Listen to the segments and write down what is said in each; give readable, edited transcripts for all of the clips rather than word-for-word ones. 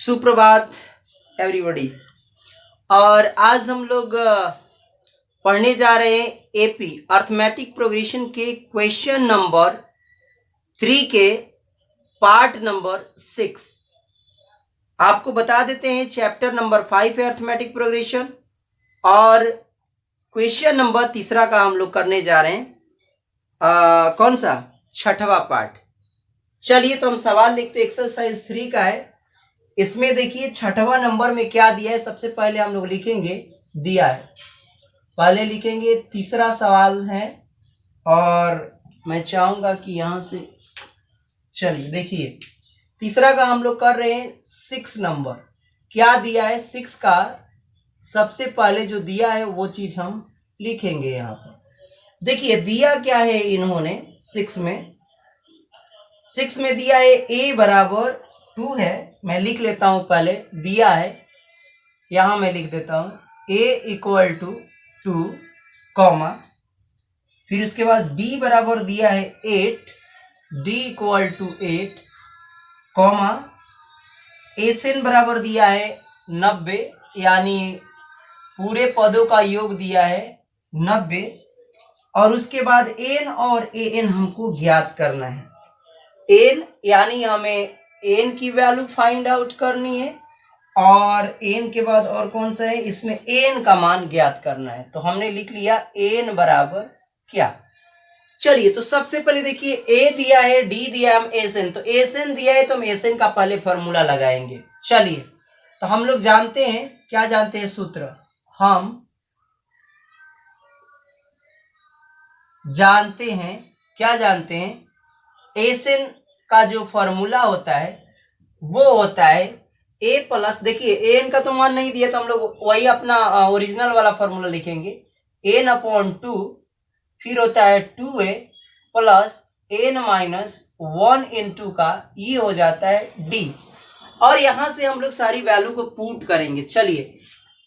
सुप्रभात एवरीबॉडी। और आज हम लोग पढ़ने जा रहे हैं एपी अर्थमेटिक प्रोग्रेशन के क्वेश्चन नंबर 3 के पार्ट नंबर 6। आपको बता देते हैं चैप्टर नंबर 5 है अर्थमेटिक प्रोग्रेशन और क्वेश्चन नंबर 3 का हम लोग करने जा रहे हैं। कौन सा? 6वां पार्ट। चलिए तो हम सवाल लिखते। एक्सरसाइज 3 का है। इसमें देखिए 6वां नंबर में क्या दिया है। सबसे पहले हम लोग लिखेंगे दिया है, पहले लिखेंगे। तीसरा सवाल है और मैं चाहूंगा कि यहां से चलिए देखिए तीसरा का हम लोग कर रहे हैं 6 नंबर। क्या दिया है 6 का? सबसे पहले जो दिया है वो चीज हम लिखेंगे यहां पर। देखिए दिया क्या है इन्होंने 6 में दिया है a बराबर 2 है। मैं लिख लेता हूं पहले। दिया है यहां मैं लिख देता हूं a इक्वल टू 2 कॉमा, फिर उसके बाद d बराबर दिया है 8, d equal to 8 comma, S N बराबर दिया है 90, यानी पूरे पदों का योग दिया है 90, और उसके बाद एन और ए एन हमको ज्ञात करना है। एन यानी हमें एन की वैल्यू फाइंड आउट करनी है और एन के बाद और कौन सा है, इसमें एन का मान ज्ञात करना है। तो हमने लिख लिया एन बराबर क्या। चलिए तो सबसे पहले देखिए ए दिया है, डी दिया है, हम एसएन, तो एसएन दिया है तो हम एसएन का पहले फॉर्मूला लगाएंगे। चलिए तो हम लोग जानते हैं, क्या जानते हैं सूत्र, हम जानते हैं, क्या जानते हैं, एसएन का जो फॉर्मूला होता है वो होता है ए प्लस, देखिए एन का तो मान नहीं दिया तो हम लोग वही अपना ओरिजिनल वाला फॉर्मूला लिखेंगे, एन अपॉन 2, फिर होता है 2a plus n minus 1 into का ये हो जाता है डी, और यहां से हम लोग सारी वैल्यू को पुट करेंगे। चलिए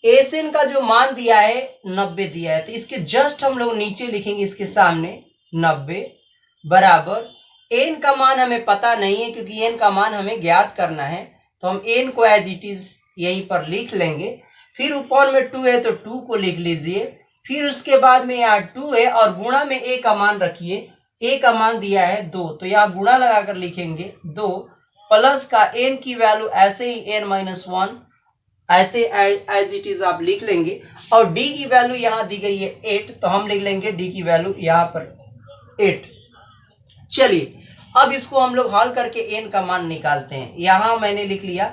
एसएन का जो मान दिया है 90 दिया है, तो इसके जस्ट हम लोग नीचे लिखेंगे इसके सामने 90 बराबर, एन का मान हमें पता नहीं है क्योंकि एन का मान हमें ज्ञात करना है, तो हम एन को एज इट इज यहीं पर लिख लेंगे। फिर ऊपर में 2 है तो 2 को लिख लीजिए, फिर उसके बाद में यहाँ 2 है और गुणा में ए का मान रखिए, ए का मान दिया है 2, तो यहाँ गुणा लगाकर लिखेंगे 2 प्लस का एन की वैल्यू ऐसे ही एन माइनस 1 ऐसे एज इट इज आप लिख लेंगे, और डी की वैल्यू यहाँ दी गई है 8, तो हम लिख लेंगे डी की वैल्यू यहाँ पर 8। चलिए अब इसको हम लोग हल करके एन का मान निकालते हैं। यहां मैंने लिख लिया।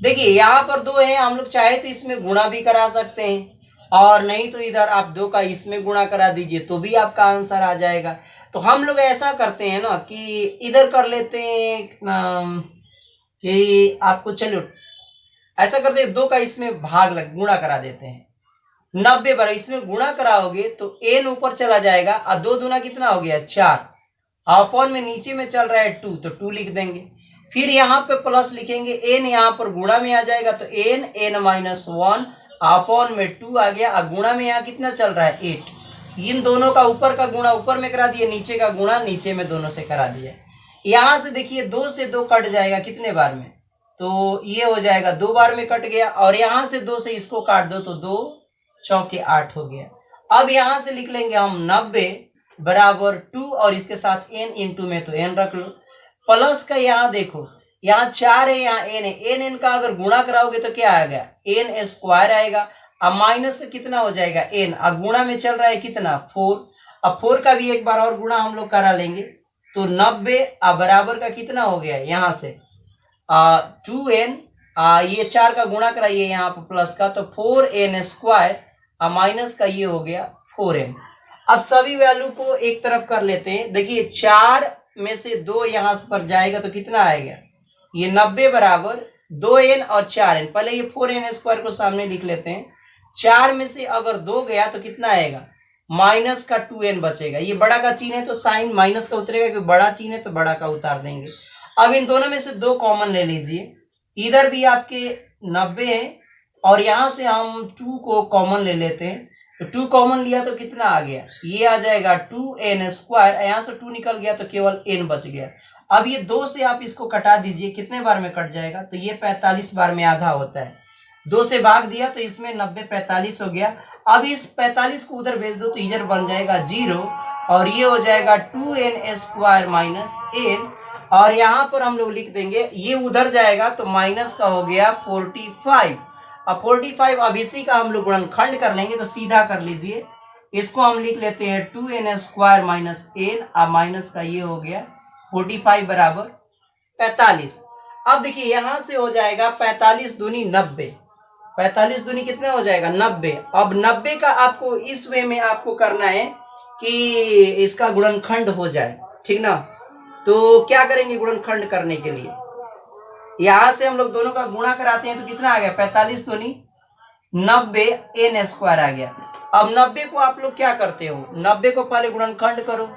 देखिए यहां पर 2 है, हम लोग चाहे तो इसमें गुणा भी करा सकते हैं और नहीं तो इधर आप 2 का इसमें गुणा करा दीजिए तो भी आपका आंसर आ जाएगा। तो हम लोग ऐसा करते हैं ना कि इधर कर लेते हैं कि आपको, चलो ऐसा करते हैं 2 का इसमें भाग लग गुणा करा देते हैं। 90 बार इसमें गुणा कराओगे तो एन ऊपर चला जाएगा और 2 दूना कितना हो गया 4, अपॉन में नीचे में चल रहा है 2 तो 2 लिख देंगे। फिर यहाँ पे प्लस लिखेंगे, एन यहाँ पर गुणा में आ जाएगा तो एन माइनस 1 अपॉन में 2 आ गया, और गुणा में यहाँ कितना चल रहा है 8। इन दोनों का ऊपर का गुणा ऊपर में करा दिए, नीचे का गुणा नीचे में दोनों से करा दिया। यहाँ से देखिए 2 से 2 कट जाएगा कितने बार में, तो ये हो जाएगा 2 बार में कट गया, और यहाँ से 2 से इसको काट दो तो 2 चौके 8 हो गया। अब यहाँ से लिख लेंगे हम 90 बराबर 2 और इसके साथ n इंटू में तो n रख लो, प्लस का यहाँ देखो यहाँ 4 है, यहाँ n है, n का अगर गुणा कराओगे तो क्या आएगा n स्क्वायर आएगा, अब माइनस का कितना हो जाएगा n, अब गुणा में चल रहा है कितना 4, अब 4 का भी एक बार और गुणा हम लोग करा लेंगे तो 90 अब बराबर का कितना हो गया यहाँ से 2n, ये 4 का गुणा कराइए यहाँ पर प्लस का तो 4n स्क्वायर, अब माइनस का ये हो गया 4n। अब सभी वैल्यू को एक तरफ कर लेते हैं। देखिए 4 में से 2 यहां पर जाएगा तो कितना आएगा, ये 90 बराबर 2n और 4n, पहले ये 4n स्क्वायर को सामने लिख लेते हैं। 4 में से अगर 2 गया तो कितना आएगा, माइनस का 2n बचेगा। ये बड़ा का चिन्ह है तो साइन माइनस का उतरेगा, क्योंकि बड़ा चिन्ह है तो बड़ा का उतार देंगे। अब इन दोनों में से 2 कॉमन ले लीजिए, इधर भी आपके 90 है और यहां से हम 2 को कॉमन ले लेते हैं, तो 2 कॉमन लिया तो कितना आ गया, ये आ जाएगा 2n स्क्वायर, यहां से 2 निकल गया तो केवल n बच गया। अब ये 2 से आप इसको कटा दीजिए, कितने बार में कट जाएगा, तो ये 45 बार में आधा होता है। 2 से भाग दिया तो इसमें 90 45 हो गया। अब इस 45 को उधर भेज दो तो इधर बन जाएगा 0 और ये हो जाएगा 2n स्क्वायर माइनस n, और यहां पर हम लोग लिख देंगे, ये उधर जाएगा तो माइनस का हो गया 45। अब 45 अब इसी का हम लोग गुणनखंड कर लेंगे, तो सीधा कर लीजिए, इसको हम लिख लेते हैं 2n स्क्वायर माइनस n, अब माइनस का ये हो गया 45 बराबर 45। अब देखिए यहां से हो जाएगा 45 दूनी 90, 45 दूनी कितना हो जाएगा 90। अब 90 का आपको इस वे में आपको करना है कि इसका गुणनखंड हो जाए, ठीक ना। तो क्या करेंगे गुणनखंड करने के लिए, यहां से हम लोग दोनों का गुणा कराते हैं तो कितना आ गया 45 दूनी 90 n स्क्वायर आ गया। अब 90 को आप लोग क्या करते हो, 90 को पहले गुणनखंड करो,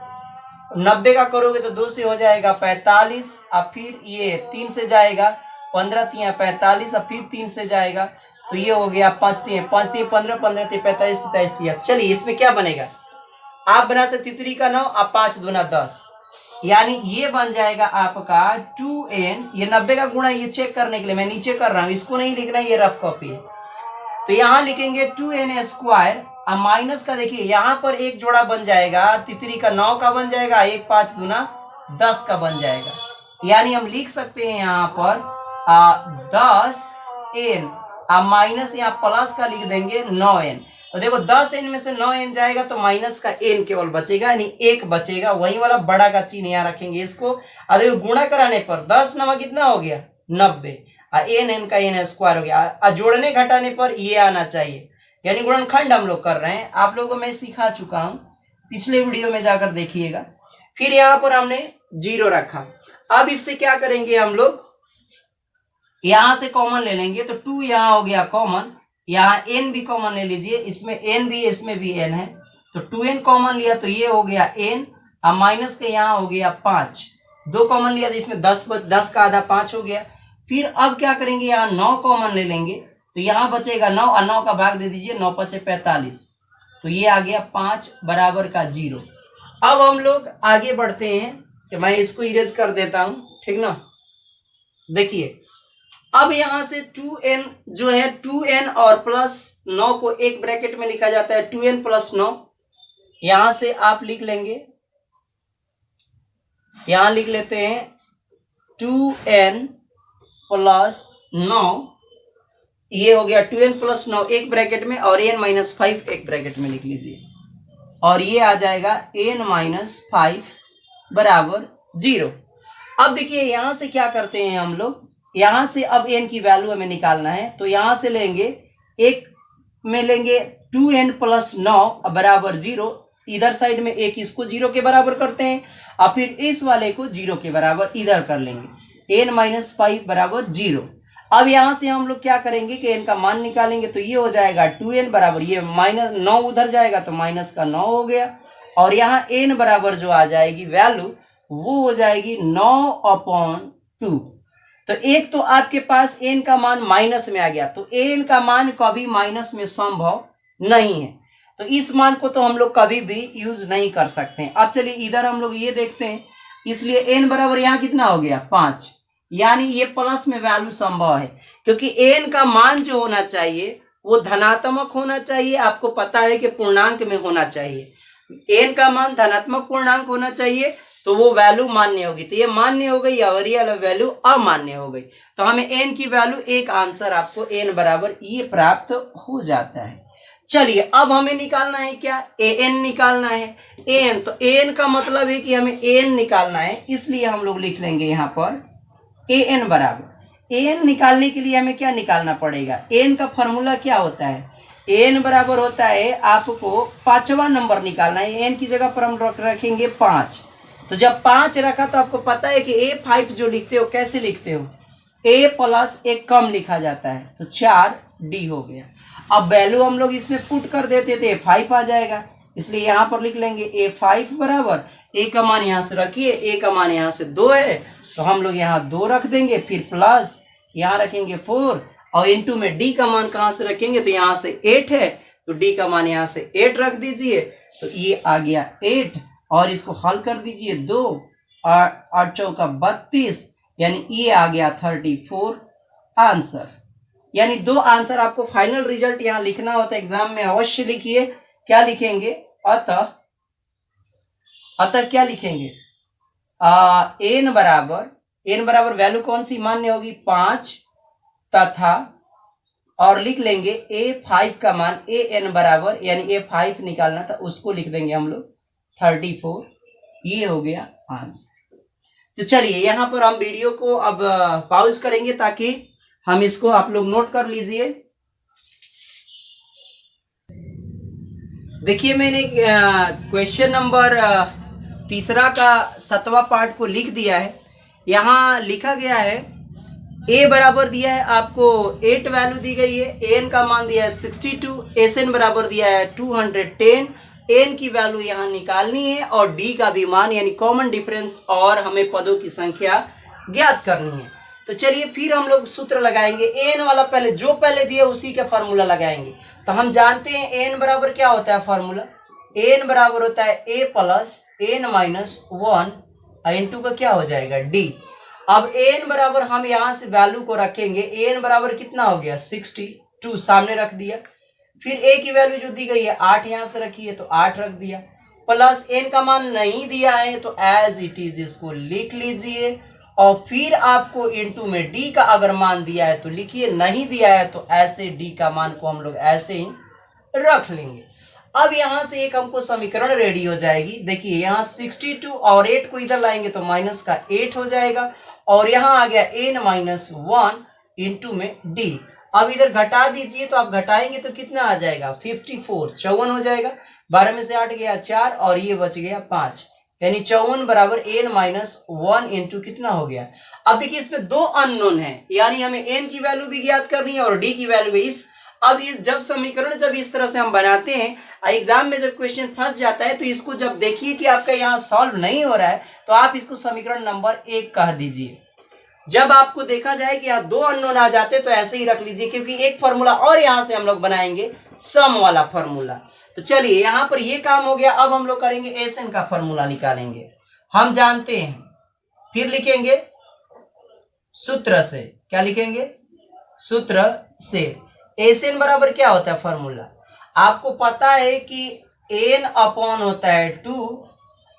90 का करोगे तो 2 से हो जाएगा 45, अब फिर ये 3 से जाएगा 15 3 45, अब फिर 3 से जाएगा तो ये हो गया 5 3 15 15 45 45 3। चलिए इसमें क्या बनेगा, आप बना सकते तितरी का 9, अब 5 दूना 10, यानी ये बन जाएगा आपका 2n। ये 90 का गुणा ये चेक करने के लिए मैं नीचे कर रहा हूं, इसको नहीं लिखना, ये रफ कॉपी है। तो यहां लिखेंगे 2n स्क्वायर, अब माइनस का देखिए यहां पर एक जोड़ा बन जाएगा, तितरी का 9 का बन जाएगा, 1 5 दूना 10 का बन जाएगा, यानी हम लिख सकते हैं यहां पर 10n, अब माइनस यहाँ प्लस का लिख देंगे 9n। तो देखो 10n में से 9n जाएगा तो माइनस का n केवल बचेगा, यानी 1 बचेगा, वही वाला बड़ा का चिन्ह यहाँ रखेंगे इसको। अब देखो गुणा कराने पर 10 नवा कितना हो गया 90, n का n स्क्वायर हो गया, जोड़ने घटाने पर ये आना चाहिए, यानी गुणनखंड हम लोग कर रहे हैं। आप लोगों को मैं सिखा चुका हूं, पिछले वीडियो में जाकर देखिएगा। फिर यहां पर हमने 0 रखा, अब इससे क्या करेंगे हम लोग, यहां से कॉमन ले लेंगे, तो 2 यहां हो गया कॉमन, यहाँ n भी कॉमन ले लीजिए, इसमें n भी इसमें भी n है, तो 2n कॉमन लिया तो ये हो गया n, अब माइनस के यहाँ हो गया 5, 2 कॉमन लिया तो इसमें 10 का आधा 5 हो गया। फिर अब क्या करेंगे, यहाँ 9 कॉमन ले लेंगे तो यहाँ बचेगा 9, और 9 का भाग दे दीजिए, 9 5 45, तो ये आ गया 5 बराबर का 0। अब हम लोग आगे बढ़ते हैं, कि मैं इसको इरेज कर देता हूं, ठीक ना। देखिए अब यहां से 2n जो है 2n और प्लस 9 को एक ब्रैकेट में लिखा जाता है, 2n प्लस 9, यहां से आप लिख लेंगे, यहां लिख लेते हैं 2n प्लस 9, ये हो गया 2n प्लस 9 एक ब्रैकेट में, और n माइनस 5 एक ब्रैकेट में लिख लीजिए, और ये आ जाएगा n माइनस 5 बराबर 0। अब देखिए यहां से क्या करते हैं हम लोग, यहां से अब n की वैल्यू हमें निकालना है, तो यहां से लेंगे एक में लेंगे 2n प्लस 9 बराबर 0, इधर साइड में एक इसको 0 के बराबर करते हैं, और फिर इस वाले को 0 के बराबर इधर कर लेंगे, n माइनस 5 बराबर 0। अब यहां से हम लोग क्या करेंगे कि n का मान निकालेंगे, तो ये हो जाएगा 2n बराबर, ये माइनस 9 उधर जाएगा तो माइनस का 9 हो गया, और यहाँ n बराबर जो आ जाएगी वैल्यू वो हो जाएगी 9/2। तो एक तो आपके पास n का मान माइनस में आ गया, तो n का मान कभी माइनस में संभव नहीं है, तो इस मान को तो हम लोग कभी भी यूज नहीं कर सकते हैं। अब चलिए इधर हम लोग ये देखते हैं, इसलिए n बराबर यहाँ कितना हो गया 5, यानी ये प्लस में वैल्यू संभव है, क्योंकि n का मान जो होना चाहिए वो धनात्मक होना चाहिए, आपको पता है कि पूर्णांक में होना चाहिए, n का मान धनात्मक पूर्णांक होना चाहिए, तो वो वैल्यू मान्य होगी, तो ये मान्य हो गई और ये वाला वैल्यू अमान्य हो गई, तो हमें n की वैल्यू एक आंसर आपको n बराबर ये प्राप्त हो जाता है। चलिए अब हमें निकालना है क्या, an निकालना है, an, तो an का मतलब है कि हमें an निकालना है, इसलिए हम लोग लिख लेंगे यहाँ पर an बराबर, an निकालने के लिए हमें क्या निकालना पड़ेगा, n का फॉर्मूला क्या होता है, n बराबर होता है आपको 5वां नंबर निकालना है, n की जगह पर हम रखेंगे 5, तो जब 5 रखा तो आपको पता है कि a5 जो लिखते हो कैसे लिखते हो, a प्लस एक कम लिखा जाता है, तो 4d हो गया। अब वैल्यू हम लोग इसमें पुट कर देते थे, 5 आ जाएगा, इसलिए यहाँ पर लिख लेंगे a5 बराबर, a का मान यहाँ से रखिए, a का मान यहाँ से 2 है तो हम लोग यहाँ 2 रख देंगे, फिर प्लस यहाँ रखेंगे 4, और इंटू में d का मान कहाँ से रखेंगे, तो यहाँ से 8 है, तो d का मान यहाँ से 8 रख दीजिए, तो ये आ गया 8, और इसको हल कर दीजिए 2, 8 चौका 32, यानी ये आ गया 34 आंसर। यानी 2 आंसर आपको फाइनल रिजल्ट यहां लिखना होता है, एग्जाम में अवश्य लिखिए। क्या लिखेंगे? अतः क्या लिखेंगे? एन बराबर वैल्यू कौन सी मान्य होगी? 5 तथा, और लिख लेंगे A5 का मान AN बराबर, यानी A5 निकालना था, उसको लिख देंगे हम लोग 34। ये हो गया आंसर। तो चलिए यहां पर हम वीडियो को अब पॉज करेंगे ताकि हम इसको आप लोग नोट कर लीजिए। देखिए मैंने क्वेश्चन नंबर 3 का 7वां पार्ट को लिख दिया है। यहां लिखा गया है ए बराबर दिया है आपको 8 वैल्यू दी गई है, एन का मान दिया है 62, एसएन बराबर दिया है 210, एन की वैल्यू यहां निकालनी है और डी का भी मान यानी कॉमन डिफरेंस, और हमें पदों की संख्या ज्ञात करनी है। तो चलिए फिर हम लोग सूत्र लगाएंगे। एन वाला पहले जो पहले दिया उसी का फॉर्मूला लगाएंगे। तो हम जानते हैं एन बराबर क्या होता है फॉर्मूला? एन बराबर होता है a plus n minus 1 into का क्या हो जाएगा? डी। अब एन बराबर हम यहां से वैल्यू को रखेंगे। एन बराबर कितना हो गया? 62 सामने रख दिया। फिर ए की वैल्यू जो दी गई है 8 यहां से रखी है तो 8 रख दिया, प्लस एन का मान नहीं दिया है तो एज इट इज इसको लिख लीजिए। और फिर आपको इनटू में डी का अगर मान दिया है तो लिखिए, नहीं दिया है तो ऐसे डी का मान को हम लोग ऐसे ही रख लेंगे। अब यहां से एक हमको समीकरण रेडी हो जाएगी। देखिए यहां 62 और 8 को इधर लाएंगे तो माइनस का 8 हो जाएगा, और यहां आ गया एन माइनस 1 इंटू में डी। अब इधर घटा दीजिए तो आप घटाएंगे तो कितना आ जाएगा? 54 54 हो जाएगा। 12 में से 8 गया 4 और ये बच गया 5, यानी 54 बराबर एन माइनस 1 इंटू कितना हो गया? अब देखिए इसमें 2 अननोन है, यानी हमें एन की वैल्यू भी ज्ञात करनी है और डी की वैल्यू भी। अब जब समीकरण जब इस तरह से हम बनाते हैं, एग्जाम में जब क्वेश्चन फंस जाता है तो इसको जब देखिए कि आपका यहाँ सॉल्व नहीं हो रहा है तो आप इसको समीकरण नंबर 1 कह दीजिए। जब आपको देखा जाए कि यहाँ 2 अननोन आ जाते तो ऐसे ही रख लीजिए, क्योंकि एक फॉर्मूला और यहां से हम लोग बनाएंगे सम वाला फॉर्मूला। तो चलिए यहां पर ये काम हो गया। अब हम लोग करेंगे एसएन का फॉर्मूला निकालेंगे। हम जानते हैं, फिर लिखेंगे सूत्र से। क्या लिखेंगे? सूत्र से। एसएन बराबर क्या होता है फॉर्मूला? आपको पता है कि एन अपॉन होता है 2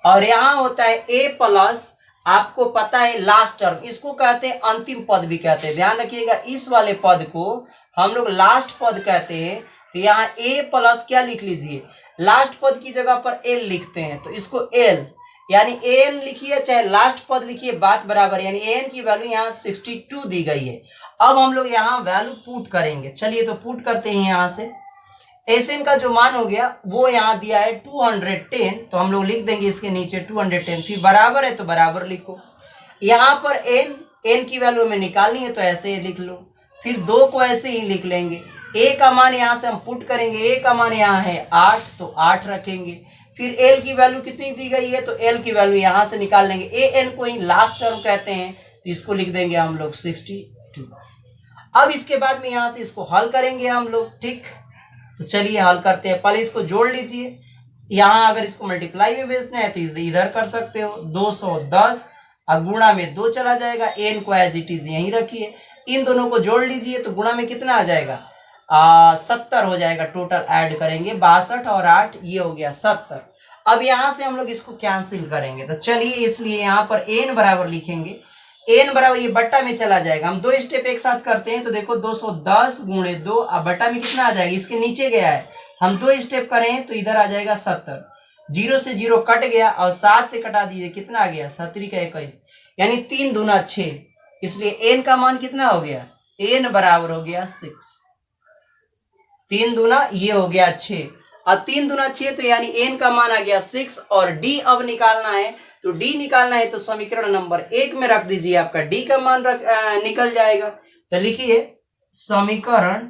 और यहां होता है ए प्लस, आपको पता है लास्ट टर्म, इसको कहते हैं अंतिम पद भी कहते हैं। ध्यान रखिएगा इस वाले पद को हम लोग लास्ट पद कहते हैं। तो यहाँ ए प्लस क्या लिख लीजिए? लास्ट पद की जगह पर एल लिखते हैं तो इसको एल, यानी एन लिखिए चाहे लास्ट पद लिखिए, बात बराबर। यानी एन की वैल्यू यहाँ 62 दी गई है। अब हम लोग यहाँ वैल्यू पुट करेंगे। चलिए तो पुट करते हैं। यहाँ से एसएन का जो मान हो गया वो यहाँ दिया है 210, तो हम लोग लिख देंगे इसके नीचे 210। फिर बराबर है तो बराबर लिखो। यहाँ पर एन की वैल्यू हमें निकालनी है तो ऐसे ही लिख लो। फिर 2 को ऐसे ही लिख लेंगे। ए का मान यहाँ से हम पुट करेंगे। ए का मान यहाँ है 8 तो 8 रखेंगे। फिर एल की वैल्यू कितनी दी गई है तो एल की वैल्यू यहाँ से निकाल लेंगे। ए एन को ही लास्ट टर्म कहते हैं तो इसको लिख देंगे हम लोग 62। अब इसके बाद में यहाँ से इसको हल करेंगे हम लोग। ठीक, तो चलिए हल करते हैं। पहले इसको जोड़ लीजिए। यहाँ अगर इसको मल्टीप्लाई में भेजना है तो इधर कर सकते हो। 210 अब गुणा में 2 चला जाएगा। एन को एज इट इज यहीं रखिए। इन दोनों को जोड़ लीजिए तो गुणा में कितना आ जाएगा? 70 हो जाएगा। टोटल ऐड करेंगे 62 और 8, ये हो गया 70। अब यहां से हम लोग इसको कैंसिल करेंगे। तो चलिए इसलिए यहाँ पर एन बराबर लिखेंगे। एन बराबर ये बट्टा में चला जाएगा। हम 2 स्टेप एक साथ करते हैं तो देखो 210 गुणे 2, अब बट्टा में कितना आ जाएगा? इसके नीचे गया है। हम 2 स्टेप करें तो इधर आ जाएगा 70। 0 से 0 कट गया और 7 से कटा दीजिए, कितना आ गया? 7 का 21, यानी 3 दूना 6। इसलिए एन का मान कितना हो गया? एन बराबर हो गया 6। 3 दूना ये हो गया 6 और 3 दूना 6, तो यानी एन का मान आ गया 6। और डी अब निकालना है, तो डी निकालना है तो समीकरण नंबर 1 में रख दीजिए। आपका डी का मान निकल जाएगा। तो लिखिए समीकरण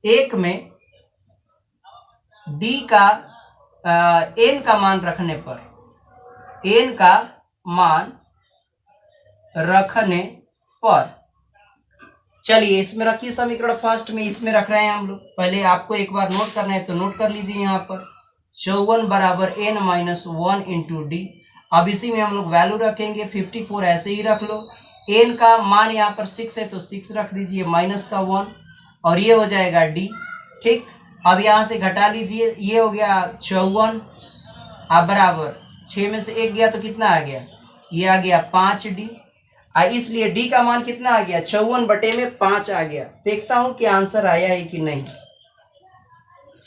1 में डी का एन का मान रखने पर, एन का मान रखने पर, चलिए इसमें रखिए समीकरण फर्स्ट में, इसमें रख रहे हैं हम लोग। पहले आपको एक बार नोट करना है तो नोट कर लीजिए। यहाँ पर 54 बराबर n माइनस 1 इंटू डी। अब इसी में हम लोग वैल्यू रखेंगे, 54 ऐसे ही रख लो। एन का मान यहाँ पर 6 है तो 6 रख दीजिए, माइनस का 1, और ये हो जाएगा डी। ठीक, अब यहाँ से घटा लीजिए, ये हो गया 54, अब बराबर 6 में से 1 गया तो कितना आ गया, ये आ गया 5D। इसलिए डी का मान कितना आ गया, 54/5 आ गया। देखता हूं कि आंसर आया है कि नहीं।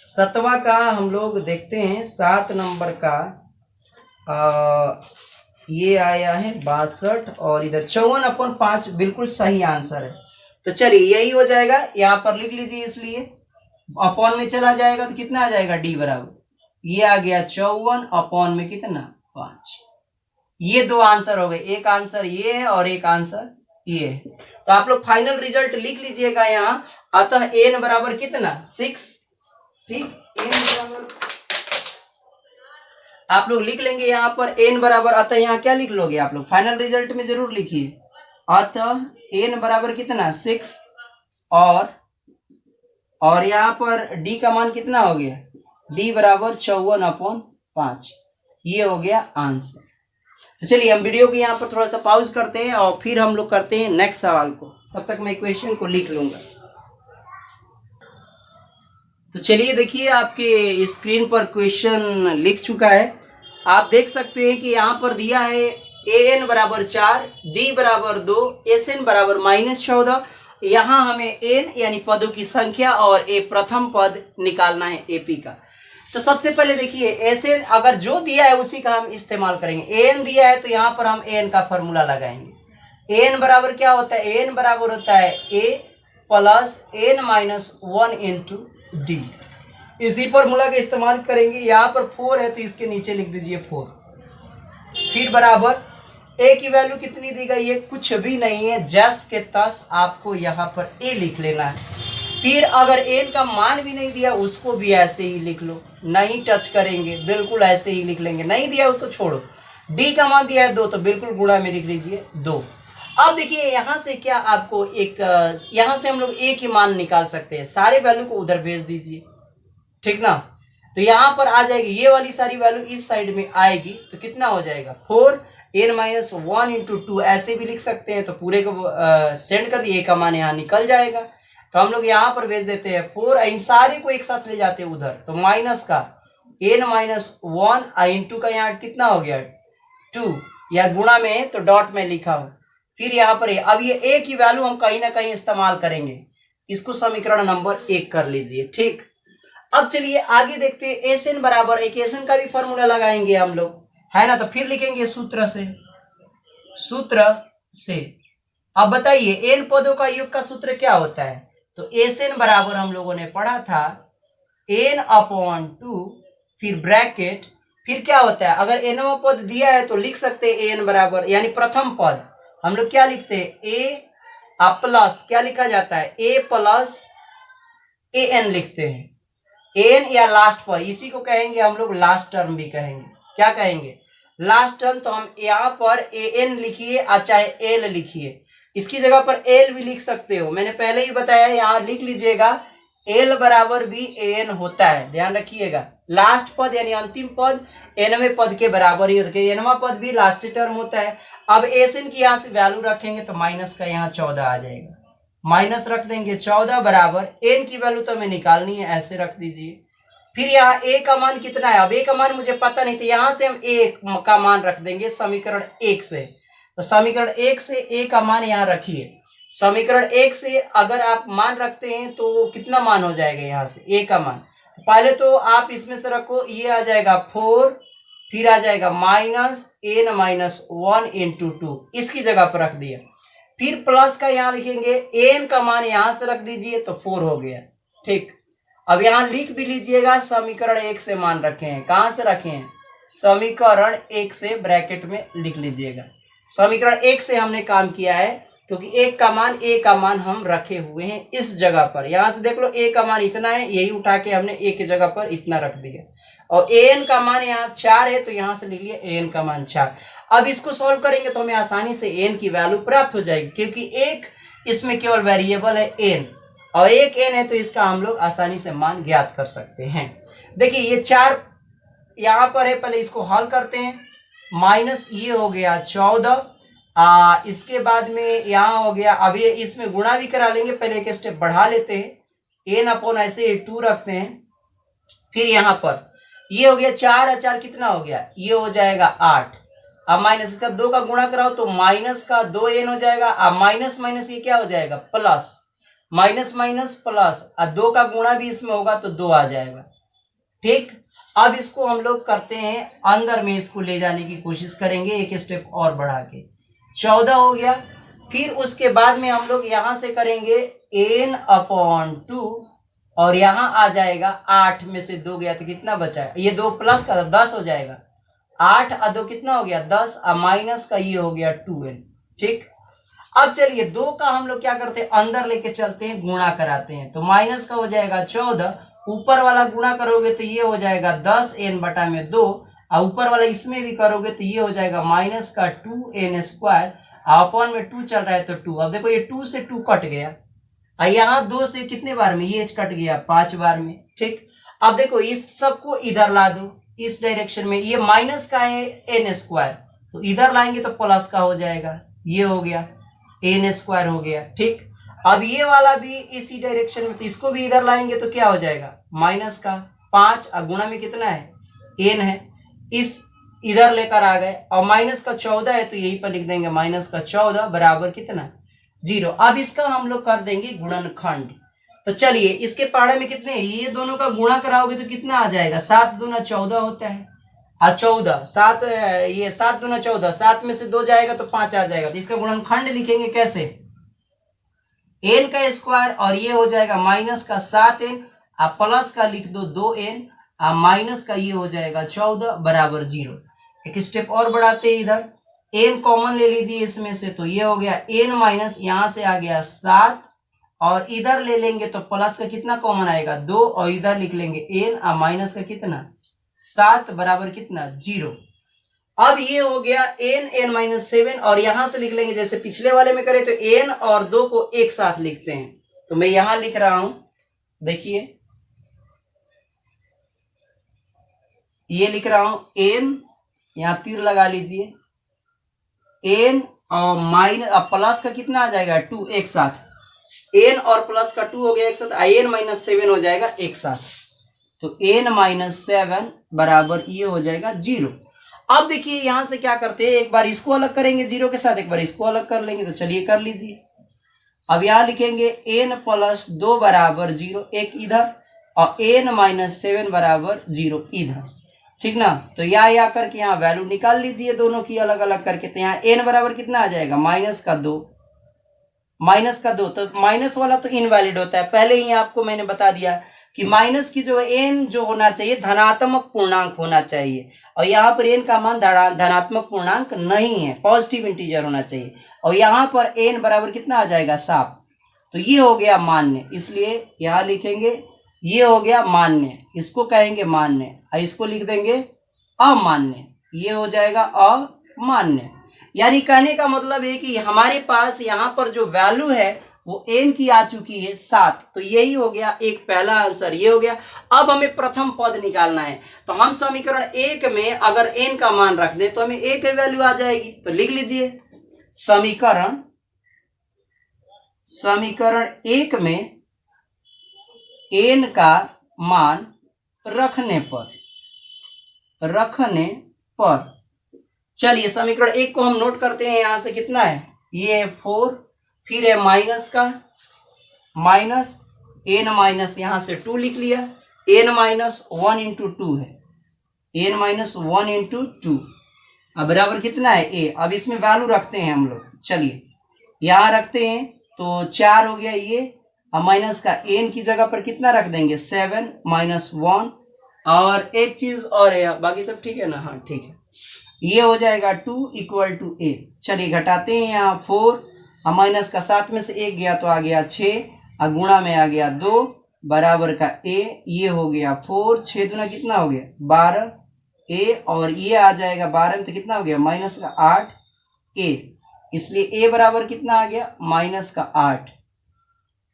7वां का हम लोग देखते हैं, 7 नंबर का ये आया है 62, और इधर 54/5 बिल्कुल सही आंसर है। तो चलिए यही हो जाएगा, यहाँ पर लिख लीजिए, इसलिए अपॉन में चला जाएगा तो कितना आ जाएगा, डी बराबर, ये आ गया 54 अपॉन में कितना, 5। ये दो आंसर हो गए, एक आंसर ये है और एक आंसर ये है। तो आप लोग फाइनल रिजल्ट लिख लीजिएगा यहाँ। अतः एन बराबर कितना, 6। ठीक, एन बराबर आप लोग लिख लेंगे यहाँ पर एन बराबर, अतः यहाँ क्या लिख लोगे आप लोग, फाइनल रिजल्ट में जरूर लिखिए। अतः एन बराबर कितना, 6, और यहाँ पर डी का मान कितना हो गया, डी बराबर 54/5। ये हो गया आंसर। तो चलिए हम वीडियो को यहाँ पर थोड़ा सा पॉज करते हैं और फिर हम लोग करते हैं नेक्स्ट सवाल को। तब तक मैं क्वेश्चन को लिख लूंगा। तो चलिए देखिए, आपके स्क्रीन पर क्वेश्चन लिख चुका है। आप देख सकते हैं कि यहाँ पर दिया है ए एन बराबर 4, डी बराबर 2, एस एन बराबर -14। यहाँ हमें एन यानी पदों की संख्या और ए प्रथम पद निकालना है एपी का। तो सबसे पहले देखिए, एस एन अगर जो दिया है उसी का हम इस्तेमाल करेंगे। ए एन दिया है तो यहाँ पर हम ए एन का फॉर्मूला लगाएंगे। ए एन बराबर क्या होता है, ए एन बराबर होता है a plus n minus 1 into d. इसी फॉर्मूला का इस्तेमाल करेंगे। यहाँ पर 4 है तो इसके नीचे लिख दीजिए 4। फिर बराबर ए की वैल्यू कितनी दी गई है, कुछ भी नहीं है, जस्ट के तस आपको यहाँ पर ए लिख लेना है। फिर अगर एन का मान भी नहीं दिया उसको भी ऐसे ही लिख लो, नहीं टच करेंगे, बिल्कुल ऐसे ही लिख लेंगे। नहीं दिया उसको छोड़ो। डी का मान दिया है 2 तो बिल्कुल गुणा में लिख लीजिए 2। अब देखिए यहाँ से क्या आपको एक, यहाँ से हम लोग ए की मान निकाल सकते हैं। सारे वैल्यू को उधर भेज दीजिए, ठीक ना। तो यहाँ पर आ जाएगी ये वाली सारी वैल्यू इस साइड में आएगी तो कितना हो जाएगा 4 n माइनस 1 इंटू 2, ऐसे भी लिख सकते हैं। तो पूरे को सेंड कर दिए, ए का मान यहाँ निकल जाएगा। तो हम लोग यहाँ पर भेज देते हैं 4, इन सारे को एक साथ ले जाते हैं उधर, तो माइनस का n माइनस 1 इंटू का यहाँ कितना हो गया 2, या गुणा में है तो डॉट में लिखा हूं। फिर यहाँ पर अब ये ए की वैल्यू हम कहीं ना कहीं इस्तेमाल करेंगे, इसको समीकरण नंबर 1 कर लीजिए। ठीक, अब चलिए आगे देखते हैं। एस एन बराबर, एक एस एन का भी फॉर्मूला लगाएंगे हम लोग, है ना। तो फिर लिखेंगे सूत्र से। अब बताइए एन पदों का योग का सूत्र क्या होता है। तो एस एन बराबर हम लोगों ने पढ़ा था एन अपॉन 2, फिर ब्रैकेट, फिर क्या होता है, अगर एनवा पद दिया है तो लिख सकते हैं एन बराबर, यानी प्रथम पद हम लोग क्या लिखते हैं, ए प्लस क्या लिखा जाता है, ए प्लस ए एन लिखते हैं। एन या लास्ट पर, इसी को कहेंगे हम लोग लास्ट टर्म भी कहेंगे। क्या कहेंगे, लास्ट टर्म। तो हम यहाँ पर ए एन लिखिए और चाहे एल लिखिए, इसकी जगह पर एल भी लिख सकते हो, मैंने पहले ही बताया, यहाँ लिख लीजिएगा एल बराबर भी ए एन होता है, ध्यान रखिएगा। लास्ट पद यानी अंतिम पद एनवें पद के बराबर ही होता है, एनवा पद भी लास्ट टर्म होता है। अब एस एन की यहाँ से वैल्यू रखेंगे तो माइनस का यहाँ 14 आ जाएगा, माइनस रख देंगे 14 बराबर एन की वैल्यू तो हमें निकालनी है, ऐसे रख दीजिए। फिर यहाँ ए का मान कितना है, अब ए का मान मुझे पता नहीं, तो यहाँ से हम ए का मान रख देंगे समीकरण 1 से। तो समीकरण 1 से ए का मान यहाँ रखिए। समीकरण 1 से अगर आप मान रखते हैं तो कितना मान हो जाएगा यहाँ से ए का मान, तो पहले तो आप इसमें से रखो, ये आ जाएगा 4, फिर आ जाएगा माइनस एन माइनस 1 इंटू 2, इसकी जगह पर रख दिया। फिर प्लस का यहाँ लिखेंगे, एन का मान यहाँ से रख दीजिए तो 4 हो गया। ठीक, अब यहाँ लिख भी लीजिएगा, समीकरण 1 से मान रखे हैं, कहाँ से रखे हैं, समीकरण 1 से ब्रैकेट में लिख लीजिएगा। समीकरण 1 से हमने काम किया है क्योंकि ए का मान हम रखे हुए हैं इस जगह पर। यहाँ से देख लो ए का मान इतना है, यही उठा के हमने ए की जगह पर इतना रख दिया, और एन का मान यहाँ 4 है तो यहाँ से लिख लिया एन का मान 4। अब इसको सॉल्व करेंगे तो हमें आसानी से एन की वैल्यू प्राप्त हो जाएगी, क्योंकि एक इसमें केवल वेरिएबल है एन, और एक एन है तो इसका हम लोग आसानी से मान ज्ञात कर सकते हैं। देखिए ये 4 यहाँ पर है, पहले इसको हल करते हैं। माइनस ये हो गया 14। इसके बाद में यहाँ हो गया, अब ये इसमें गुणा भी करा लेंगे, पहले एक स्टेप बढ़ा लेते हैं, एन अपॉन ऐसे 2 रखते हैं। फिर यहाँ पर ये हो गया 4 और 4 कितना हो गया, ये हो जाएगा 8। अब माइनस का 2 का गुणा कराओ तो माइनस का 2n हो जाएगा। अब माइनस माइनस ये क्या हो जाएगा, प्लस, माइनस माइनस प्लस, और 2 का गुणा भी इसमें होगा तो 2 आ जाएगा। ठीक, अब इसको हम लोग करते हैं अंदर में, इसको ले जाने की कोशिश करेंगे एक स्टेप और बढ़ा के। 14 हो गया। फिर उसके बाद में हम लोग यहां से करेंगे n अपॉन 2, और यहां आ जाएगा 8 में से 2 गया तो कितना बचा, ये 2 प्लस का 10 हो जाएगा। 8 और 2 कितना हो गया 10, और माइनस का ये हो गया 2n। ठीक, अब चलिए 2 का हम लोग क्या करते हैं, अंदर लेके चलते हैं, गुणा कराते हैं। तो माइनस का हो जाएगा 14, ऊपर वाला गुणा करोगे तो ये हो जाएगा 10n बटा में 2, और ऊपर वाला इसमें भी करोगे तो ये हो जाएगा माइनस का 2n स्क्वायर, अपॉन में 2 चल रहा है तो 2। अब देखो ये 2 से 2 कट गया, और यहाँ 2 से कितने बार में ये कट गया, 5 बार में। ठीक, अब देखो इस सबको इधर ला दो, इस डायरेक्शन में, ये माइनस का है n स्क्वायर, तो इधर लाएंगे तो प्लस का हो जाएगा, ये हो गया n स्क्वायर हो गया। ठीक, अब ये वाला भी इसी डायरेक्शन में, तो इसको भी इधर लाएंगे तो क्या हो जाएगा, माइनस का 5, और गुणा में कितना है, n है, इस इधर लेकर आ गए, और माइनस का 14 है तो यहीं पर लिख देंगे माइनस का 14 बराबर कितना, 0। अब इसका हम लोग कर देंगे गुणनखंड। तो चलिए इसके पहाड़े में कितने, ये दोनों का गुणा कराओगे तो कितना आ जाएगा, 7 दूना 14 होता है, और 14 7, ये 7 दूना 14, 7 में से 2 जाएगा तो 5 आ जाएगा। तो इसका गुणनखंड लिखेंगे कैसे, n का स्क्वायर, और ये हो जाएगा माइनस का 7n, आप प्लस का लिख दो 2n, और माइनस का ये हो जाएगा 14 बराबर 0। एक स्टेप और बढ़ाते हैं, इधर n कॉमन ले लीजिए इसमें से, तो ये हो गया n माइनस, यहां से आ गया 7, और इधर ले लेंगे तो प्लस का कितना कॉमन आएगा 2, और इधर लिख लेंगे n, और माइनस का कितना 7 बराबर कितना 0। अब ये हो गया n माइनस 7, और यहां से लिख लेंगे जैसे पिछले वाले में करें तो n और 2 को एक साथ लिखते हैं। तो मैं यहां लिख रहा हूं, देखिए ये लिख रहा हूं n, यहां तीर लगा लीजिए, n और माइनस, अब प्लस का कितना आ जाएगा 2 एक साथ, n और प्लस का 2 हो गया एक साथ, n माइनस 7 हो जाएगा एक साथ, तो n माइनस 7 बराबर ये हो जाएगा 0। अब देखिए यहां से क्या करते हैं, एक बार इसको अलग करेंगे 0 के साथ, एक बार इसको अलग कर लेंगे, तो चलिए कर लीजिए। अब यहां लिखेंगे n प्लस 2 बराबर 0, एक इधर, और n माइनस 7 बराबर 0 इधर। ठीक ना, तो या करके यहाँ वैल्यू निकाल लीजिए दोनों की अलग अलग करके। तो यहाँ n बराबर कितना आ जाएगा, माइनस का 2, माइनस का 2, तो माइनस वाला तो इनवैलिड होता है, पहले ही आपको मैंने बता दिया कि माइनस की जो n जो होना चाहिए धनात्मक पूर्णांक होना चाहिए, और यहाँ पर n का मान धनात्मक पूर्णांक नहीं है, पॉजिटिव इंटीजर होना चाहिए, और यहाँ पर n बराबर कितना आ जाएगा 7, तो ये हो गया मान्य, इसलिए यहाँ लिखेंगे ये हो गया मान्य, इसको कहेंगे मान्य, और इसको लिख देंगे अमान्य, ये हो जाएगा अमान्य। यानी कहने का मतलब है कि हमारे पास यहाँ पर जो वैल्यू है वो n की आ चुकी है 7, तो यही हो गया एक पहला आंसर, ये हो गया। अब हमें प्रथम पद निकालना है, तो हम समीकरण 1 में अगर n का मान रख दें तो हमें a की वैल्यू आ जाएगी। तो लिख लीजिए समीकरण 1 में n का मान रखने पर चलिए समीकरण 1 को हम नोट करते हैं, यहां से कितना है, ये है 4, फिर है माइनस का माइनस n माइनस, यहां से 2 लिख लिया, n माइनस 1 इंटू 2 है, n माइनस 1 इंटू 2, अब बराबर कितना है a। अब इसमें वैल्यू रखते हैं हम लोग, चलिए यहां रखते हैं, तो 4 हो गया ये, अब माइनस का n की जगह पर कितना रख देंगे 7 माइनस 1, और एक चीज और है, बाकी सब ठीक है ना, हाँ ठीक है, ये हो जाएगा 2 इक्वल टू a। चलिए घटाते हैं, यहाँ 4, अब माइनस का 7 में से 1 गया तो आ गया 6, और गुणा में आ गया 2 बराबर का a, ये हो गया 4, 6 दूना कितना हो गया 12 a, और ये आ जाएगा 12 में तो कितना हो गया माइनस का 8 a, इसलिए a बराबर कितना आ गया माइनस का 8,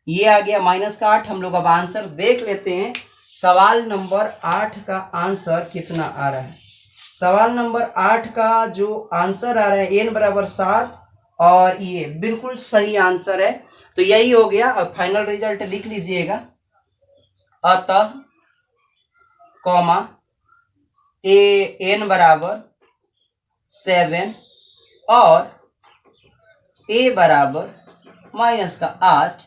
ये आ गया माइनस का 8। हम लोग अब आंसर देख लेते हैं, सवाल नंबर 8 का आंसर कितना आ रहा है। सवाल नंबर 8 का जो आंसर आ रहा है n बराबर 7 और ये बिल्कुल सही आंसर है। तो यही हो गया। अब फाइनल रिजल्ट लिख लीजिएगा। अतः कॉमा n बराबर 7 और a बराबर -8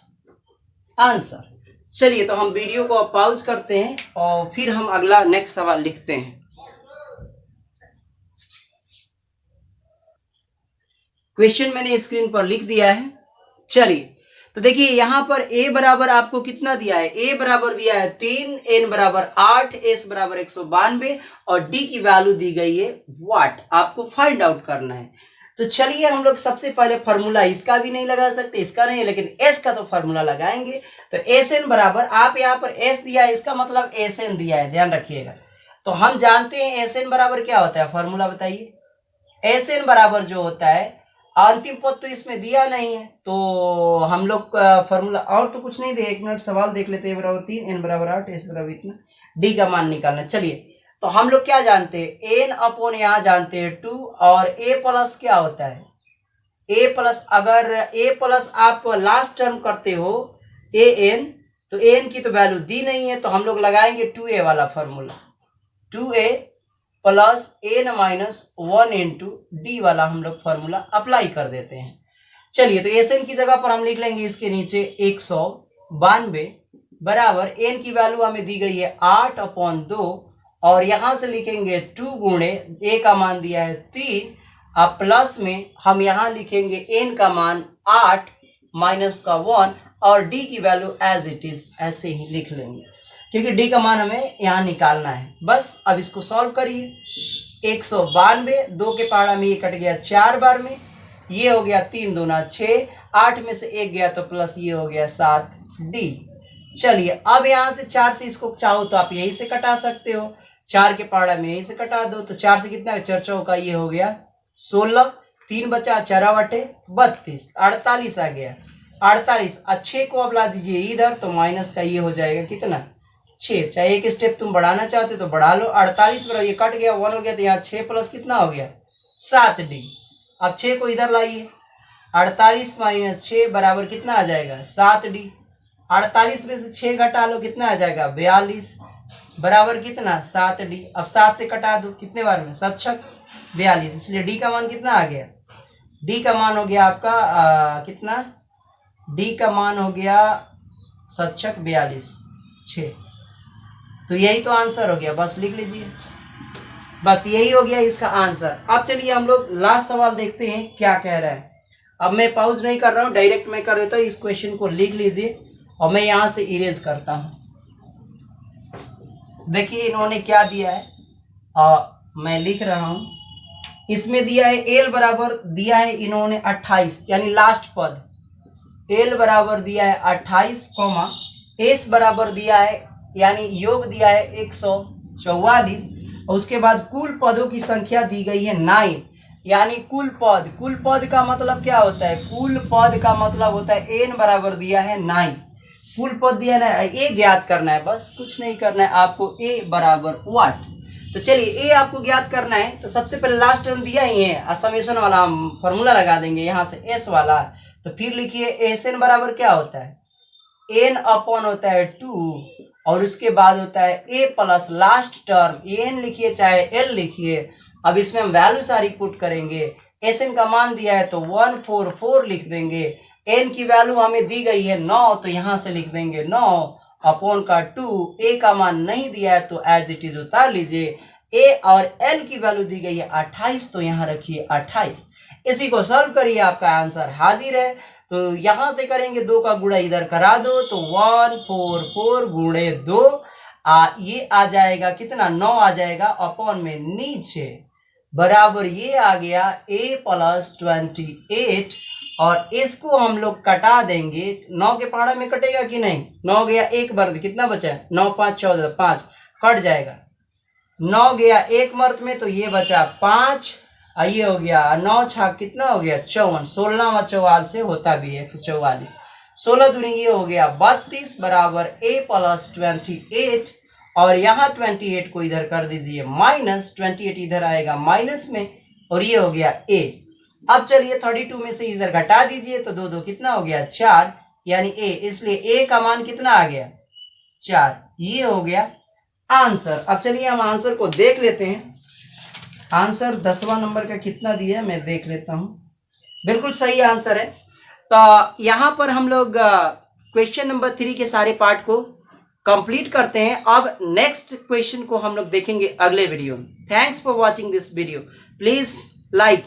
आंसर। चलिए तो हम वीडियो को पॉज करते हैं और फिर हम अगला नेक्स्ट सवाल लिखते हैं। क्वेश्चन मैंने स्क्रीन पर लिख दिया है। चलिए तो देखिए यहाँ पर a बराबर आपको कितना दिया है, a बराबर दिया है 3, n बराबर 8, s बराबर 192 और d की वैल्यू दी गई है वाट। आपको फाइंड आउट करना है। तो चलिए हम लोग सबसे पहले फॉर्मूला इसका भी नहीं लगा सकते, इसका नहीं, लेकिन s का तो फॉर्मूला लगाएंगे। तो Sn बराबर, आप यहाँ पर s दिया है, इसका मतलब Sn दिया है, ध्यान रखिएगा। तो हम जानते हैं Sn बराबर क्या होता है, फॉर्मूला बताइए। Sn बराबर जो होता है, अंतिम पद तो इसमें दिया नहीं है, तो हम लोग फॉर्मूला और तो कुछ नहीं दे। एक मिनट सवाल देख लेते हैं। बराबर 3, n बराबर 8, s बराबर इतना, d का मान निकालना। चलिए तो हम लोग क्या जानते हैं, n अपॉन यहाँ जानते हैं 2 और a प्लस क्या होता है, a प्लस। अगर a प्लस आप लास्ट टर्म करते हो an, तो an की तो वैल्यू दी नहीं है, तो हम लोग लगाएंगे 2a वाला formula. 2a plus n minus 1 into D वाला हम लोग फॉर्मूला अप्लाई कर देते हैं। चलिए तो Sn की जगह पर हम लिख लेंगे इसके नीचे 192 बराबर n की वैल्यू हमें दी गई है 8/2 और यहां से लिखेंगे 2 गुणे a का मान दिया है 3, अब प्लस में हम यहां लिखेंगे n का मान 8 माइनस का 1 और d की वैल्यू एज इट इज ऐसे ही लिख लेंगे, क्योंकि d का मान हमें यहाँ निकालना है। बस अब इसको सॉल्व करिए। 192, 2 के पहाड़ा में ये कट गया 4 बार में, ये हो गया 3 दूना 6, 8 में से 1 गया तो प्लस ये हो गया 7d। चलिए अब यहाँ से 4 से इसको चाहो तो आप यहीं से कटा सकते हो, 4 के पहाड़ा में यहीं से कटा दो। तो 4 से कितना, 4 का ये हो गया 16, 3 बचा 4 बटे 32, 48 आ गया 48। 6 को अब ला दीजिए इधर, तो माइनस का ये हो जाएगा कितना 6। चाहे एक स्टेप तुम बढ़ाना चाहते हो तो बढ़ा लो। 48 पर ये कट गया 1 हो गया, तो यहाँ 6 प्लस कितना हो गया 7d। अब 6 को इधर लाइए, 48 माइनस 6 बराबर कितना आ जाएगा 7d। 48 में से 6 घटा लो, कितना आ जाएगा 42 बराबर कितना 7d। अब 7 से कटा दो, कितने बार में 7 42, इसलिए d का मान कितना आ गया, d का मान हो गया आपका कितना, d का मान हो गया 7 42 6। तो यही तो आंसर हो गया, बस लिख लीजिए, बस यही हो गया इसका आंसर। अब चलिए हम लोग लास्ट सवाल देखते हैं क्या कह रहा है। अब मैं पॉज नहीं कर रहा हूं, डायरेक्ट मैं कर देता हूं। इस क्वेश्चन को लिख लीजिए और मैं यहां से इरेज करता हूं। देखिए इन्होंने क्या दिया है, मैं लिख रहा हूं। इसमें दिया है एल बराबर दिया है इन्होंने 28, यानी लास्ट पद एल बराबर दिया है 28, एस बराबर दिया है यानी योग दिया है 144 और उसके बाद कुल पदों की संख्या दी गई है 9, यानी कुल पद का मतलब क्या होता है, कुल पद का मतलब होता है n बराबर दिया है 9, कुल पद दिया है, a ज्ञात करना है, बस कुछ नहीं करना है आपको, a बराबर वाट। तो चलिए a आपको ज्ञात करना है, तो सबसे पहले लास्ट टर्म दिया ही है, समेशन वाला हम फॉर्मूला लगा देंगे यहाँ से s वाला। तो फिर लिखिए Sn बराबर क्या होता है, n अपॉन होता है 2 और उसके बाद होता है a plus last term n लिखिए चाहे l लिखिए। अब इसमें हम वैल्यू सारी पुट करेंगे, Sn का मान दिया है तो 144 लिख देंगे, n की वैल्यू हमें दी गई है 9, तो यहाँ से लिख देंगे 9 अपॉन का 2, a का मान नहीं दिया है तो एज इट इज उतार लीजिए, a और l की वैल्यू दी गई है 28, तो यहाँ रखिए 28। इसी को सॉल्व करिए, आपका आंसर हाजिर है। तो यहां से करेंगे 2 का गुणा इधर करा दो, तो 144 गुणे 2 ये आ जाएगा कितना 9 आ जाएगा, अपॉन में नीचे बराबर ये आ गया a प्लस 28 और इसको हम लोग कटा देंगे। 9 के पहाड़ा में कटेगा कि नहीं, 9 गया 1 बार, कितना बचा 9 5 14, 5 कट जाएगा, 9 गया 1 मर्द में तो ये बचा 5, ये हो गया 9 छाक कितना हो गया 54, 16 व 44 से होता भी है 144, 16 दूनी ये हो गया 32 बराबर a प्लस 28 और यहाँ 28 को इधर कर दीजिए माइनस, 28 इधर आएगा माइनस में, और ये हो गया a। अब चलिए 32 में से इधर घटा दीजिए तो 2 2 कितना हो गया 4, यानी a, इसलिए a का मान कितना आ गया 4। ये हो गया आंसर। अब चलिए हम आंसर को देख लेते हैं। आंसर 10वां नंबर का कितना दिया है मैं देख लेता हूं। बिल्कुल सही आंसर है। तो यहां पर हम लोग क्वेश्चन नंबर 3 के सारे पार्ट को कंप्लीट करते हैं। अब नेक्स्ट क्वेश्चन को हम लोग देखेंगे अगले वीडियो में। Thanks for watching this video. Please like